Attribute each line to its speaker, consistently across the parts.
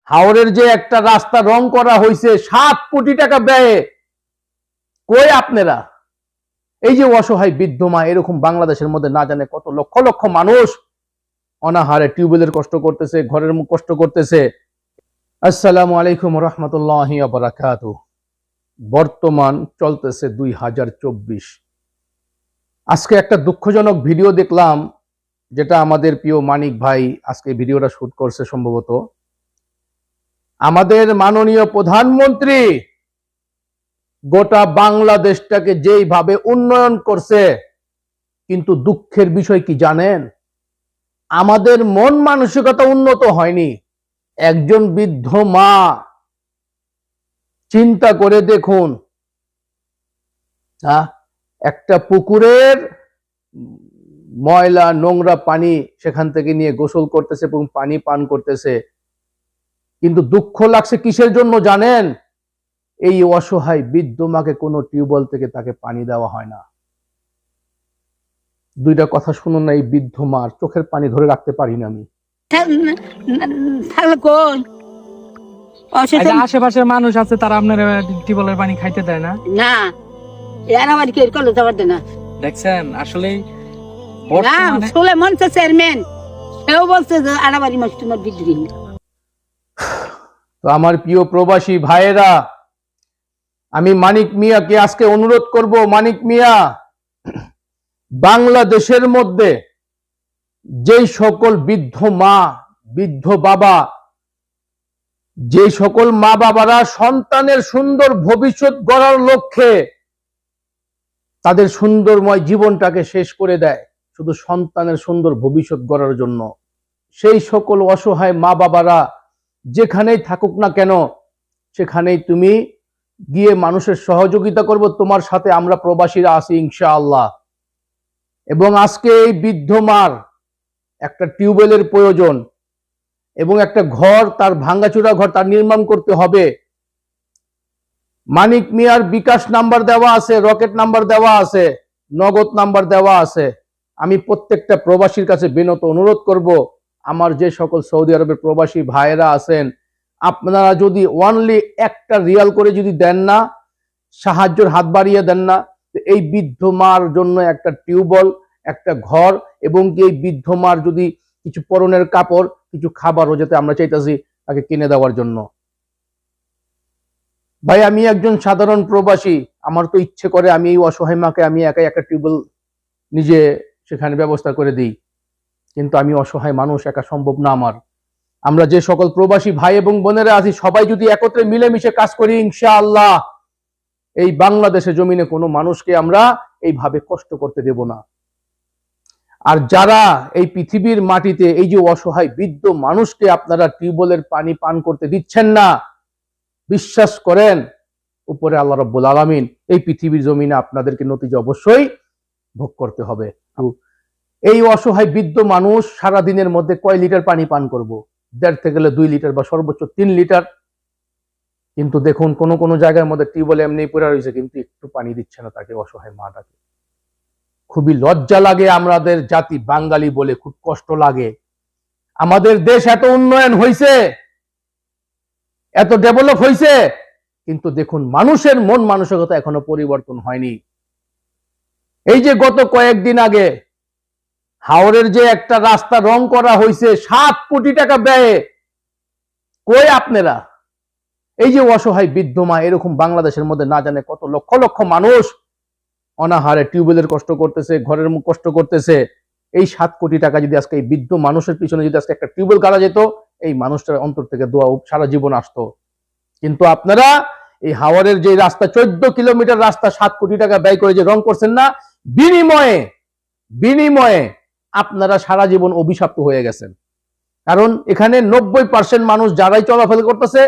Speaker 1: হাওরের যে একটা রাস্তা রং করা হয়েছে 7 কোটি টাকা ব্যয়ে, কই আপনারা? এই যে অসহায় বৃদ্ধ মা, এরকম বাংলাদেশের মধ্যে না জানে কত লক্ষ লক্ষ মানুষ অনাহারে টিউবওয়েলের কষ্ট করতেছে, ঘরের কষ্ট করতেছে। আসসালামু আলাইকুম রহমতুল্লাহি ওয়া বারাকাতুহু। বর্তমান চলতেছে 2024। আজকে একটা দুঃখজনক ভিডিও দেখলাম, যেটা আমাদের প্রিয় মানিক ভাই আজকে ভিডিওটা শুট করছে। সম্ভবত আমাদের মাননীয় প্রধানমন্ত্রী গোটা বাংলাদেশটাকে যেইভাবে উন্নয়ন করছে, কিন্তু দুঃখের বিষয় কি জানেন? আমাদের মন মানসিকতা উন্নত হয়নি। একজন বৃদ্ধ মা, চিন্তা করে দেখুন, একটা পুকুরের ময়লা নোংরা পানি সেখান থেকে নিয়ে গোসল করতেছে এবং পানি পান করতেছে, কিন্তু দুঃখ লাগছে কিসের জন্য জানেন? এই অসহায় বৃদ্ধ মাকে কোনো টিউবওয়েল থেকে তাকে পানি দেওয়া হয় না। দুইটা কথা শুনুন না, এই বৃদ্ধ মার চোখের পানি ধরে রাখতে পারি না আমি।
Speaker 2: আশেপাশের মানুষ আছে, তারা আপনার টিউবওয়েলের পানি খাইতে দেয় না।
Speaker 3: না, এরা আমার কি করলে যাবার দেয় না।
Speaker 2: দেখছেন, আসলে
Speaker 3: সুলেমান চেয়ারম্যান সেও বলছে যে আড়াবাড়ি মাছ তোমার বিক্রি।
Speaker 1: তো আমার প্রিয় প্রবাসী ভাইয়েরা, আমি মানিক মিয়াকে আজকে অনুরোধ করব, মানিক মিয়া, বাংলাদেশের মধ্যে যেই সকল বৃদ্ধ মা, বৃদ্ধ বাবা, যে সকল মা বাবারা সন্তানের সুন্দর ভবিষ্যৎ গড়ার লক্ষ্যে তাদের সুন্দরময় জীবনটাকে শেষ করে দেয় শুধু সন্তানের সুন্দর ভবিষ্যৎ গড়ার জন্য, সেই সকল অসহায় মা বাবারা যেখানেই থাকুক না কেন, সেখানেই তুমি গিয়ে মানুষের সহযোগিতা করব। তোমার সাথে আমরা প্রবাসীরা আছি ইনশাআল্লাহ। এবং আজকে এই বৃদ্ধ মার একটা টিউবওয়েলের প্রয়োজন এবং একটা ঘর, তার ভাঙ্গাচুরা ঘর তার নির্মাণ করতে হবে। মানিক মিয়ার বিকাশ নাম্বার দেওয়া আছে, রকেট নাম্বার দেওয়া আছে, নগদ নাম্বার দেওয়া আছে। আমি প্রত্যেকটা প্রবাসীর কাছে বিনত অনুরোধ করব, আমার যে সকল সৌদি আরবের প্রবাসী ভাইয়েরা আছেন, আপনারা যদি অনলি একটা রিয়াল করে যদি দেন না, সাহায্যের হাত বাড়িয়ে দেন না, এই বৃদ্ধ মার জন্য একটা টিউবওয়েল, একটা ঘর এবং এই বৃদ্ধ মার যদি কিছু পরনের কাপড়, কিছু খাবারও যাতে আমরা চাইতেছি তাকে কিনে দেওয়ার জন্য। ভাই, আমি একজন সাধারণ প্রবাসী, আমার তো ইচ্ছে করে আমি এই অসহায় মাকে আমি একাই একটা টিউবওয়েল নিজে সেখানে ব্যবস্থা করে দিই, কিন্তু আমি অসহায় মানুষ, একা সম্ভব না আমার। আমরা যে সকল প্রবাসী ভাই এবং বোনেরা আছি, সবাই যদি একত্রে মিলেমিশে কাজ করি, ইনশাআল্লাহ এই বাংলাদেশের জমিনে কোনো মানুষকে আমরা এইভাবে কষ্ট করতে দেব না। আর যারা এই পৃথিবীর মাটিতে এই যে অসহায় বৃদ্ধ মানুষকে আপনারা টিউবওয়েলের পানি পান করতে দিচ্ছেন না, বিশ্বাস করেন উপরে আল্লাহ রাব্বুল আলামিন এই পৃথিবীর জমিনে আপনাদেরকে নতিজা অবশ্যই ভোগ করতে হবে। এই অসহায় বৃদ্ধ মানুষ সারা দিনের মধ্যে কয় লিটার পানি পান করব? 1.5 থেকে 2 লিটার বা সর্বোচ্চ 3 লিটার। কিন্তু দেখুন, কোন কোন জায়গার মধ্যে টিউবওয়েল এমনি পড়ে রয়েছে, কিন্তু একটু পানি দিচ্ছে না তাকে, অসহায় মাটাকে। খুবই লজ্জা লাগে আমাদের জাতি বাঙালি বলে, খুব কষ্ট লাগে। আমাদের দেশ এত উন্নয়ন হয়েছে, এত ডেভেলপ হয়েছে, কিন্তু দেখুন মানুষের মন মানসিকতা এখনো পরিবর্তন হয়নি। এই যে গত কয়েকদিন আগে হাওরের যে একটা রাস্তা রং করা হয়েছে 7 কোটি টাকা ব্যয়ে, কই আপনারা? এই যে অসহায় বৃদ্ধ মা, এরকম বাংলাদেশের মধ্যে না জানে কত লক্ষ লক্ষ মানুষ অনাহারে টিউবওয়েলের কষ্ট করতেছে, ঘরের কষ্ট করতেছে। এই 7 কোটি টাকা যদি আজকে এই বৃদ্ধ মানুষের পিছনে যদি আজকে একটা টিউবওয়েল গাড়া যেত, এই মানুষটার অন্তর থেকে দোয়া সারা জীবন আসতো। কিন্তু আপনারা এই হাওরের যে রাস্তা 14 কিলোমিটার রাস্তা 7 কোটি টাকা ব্যয় করে যে রং করছেন না, বিনিময়ে আপনারা সারা জীবন অভিশপ্ত হয়ে গেছেন। কারণ এখানে 90% মানুষ যারাই চলাফেরা করতেছে,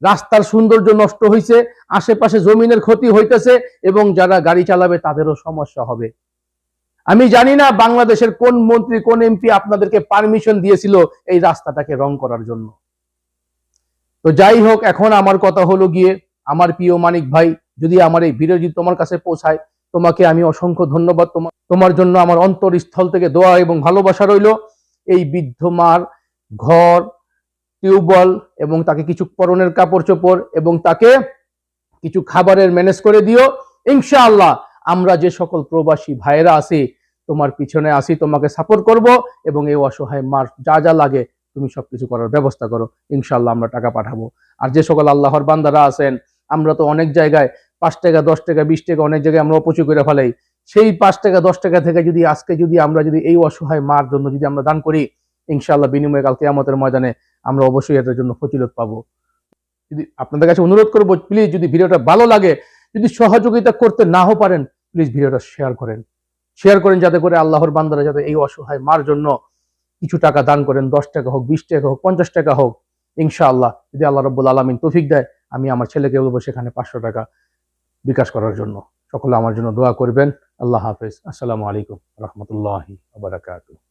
Speaker 1: রাস্তার সৌন্দর্য নষ্ট হয়েছে, আশেপাশে জমিনের ক্ষতি হইতেছে এবং যারা গাড়ি চালাবে তাদেরও সমস্যা হবে। আমি জানি না বাংলাদেশের কোন মন্ত্রী, কোন এমপি আপনাদেরকে পারমিশন দিয়েছিল এই রাস্তাটাকে রং করার জন্য। তো যাই হোক, এখন আমার কথা হলো গিয়ে, আমার প্রিয় মানিক ভাই, যদি আমার এই ভিডিও যদি তোমার কাছে পৌঁছায়, তোমাকে আমি অসংখ্য ধন্যবাদ। তোমার জন্য আমার অন্তরস্থল থেকে দোয়া এবং ভালোবাসা রইল। এই বৃদ্ধ মার ঘর, টিউবওয়েল এবং তাকে কিছু পরনের কাপড় চোপড় এবং তাকে কিছু খাবারের ম্যানেজ করে দিও। ইনশাআল্লাহ আমরা যে সকল প্রবাসী ভাইয়েরা আছি তোমার পিছনে আসি, তোমাকে সাপোর্ট করব এবং এই অসহায় মার যা যা লাগে তুমি সবকিছু করার ব্যবস্থা করো। ইনশাআল্লাহ আমরা টাকা পাঠাবো। আর যে সকল আল্লাহর বান্দারা আছেন, আমরা তো অনেক জায়গায় 5 টাকা 10 টাকা 20 টাকা অনেক জায়গায় আমরা অপচয় করে ফেলাই। সেই 5 টাকা 10 টাকা থেকে যদি আজকে যদি আমরা যদি এই অসহায় মার জন্য যদি আমরা দান করি, ইনশাআল্লাহ বিনিময়ে কাল কিয়ামতের ময়দানে আমরা অবশ্যই এটার জন্য ফজিলত পাবো। যদি আপনাদের কাছে অনুরোধ করবো, প্লিজ যদি ভিডিওটা ভালো লাগে, যদি সহযোগিতা করতে নাও পারেন, প্লিজ ভিডিওটা শেয়ার করেন যাতে করে আল্লাহর বান্দারা যাতে এই অসহায় মার জন্য কিছু টাকা দান করেন। 10 টাকা হোক, 20 টাকা হোক, 50 টাকা হোক। ইনশাআল্লাহ যদি আল্লাহ রাব্বুল আলামিন তৌফিক দেয়, আমি আমার ছেলেকে বলবো সেখানে 500 টাকা বিকাশ করার জন্য। সকলে আমার জন্য দোয়া করবেন। আল্লাহ হাফেজ। আসসালামু আলাইকুম রহমতুল্লাহি ওয়া বারাকাতুহু।